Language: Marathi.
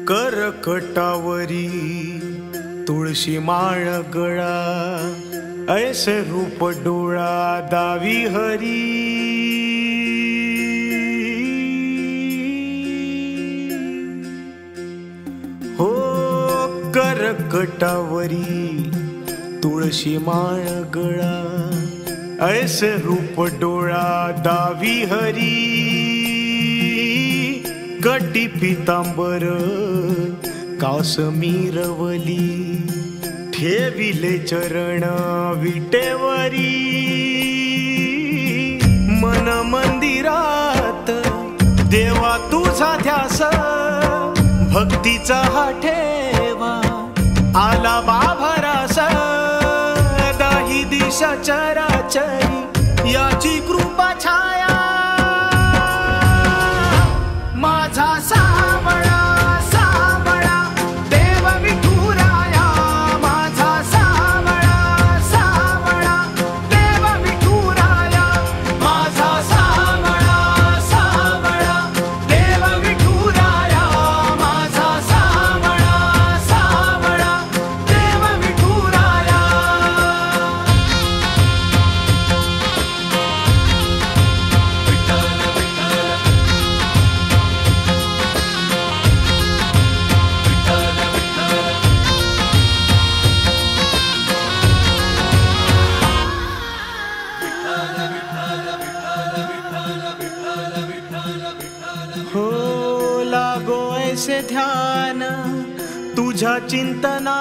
करकटावरी तुळशी माळ गळा, ऐसे रूप डोळा दावी हरी। हो करकटावरी तुळशी माळ गळा, ऐसे रूप डोळा दावी हरी। कटी पितांबर कासमीरवली, ठेविले चरण विटेवरी। मन मंदिरात देवा तुझा ध्यास, भक्तीचा हा ठेवा आला बाभरास। दाही दिशा चराचरी याची कृपा छाया, माझा सावळा सावळा देव विठुराया। माझा सावळा सावळा देव विठुराया। माझा सावळा सावळा देव विठुराया। माझा सावळा सावळा देव विठुराया। हो लागो ऐसे ध्यान तुझ्या चिंतना,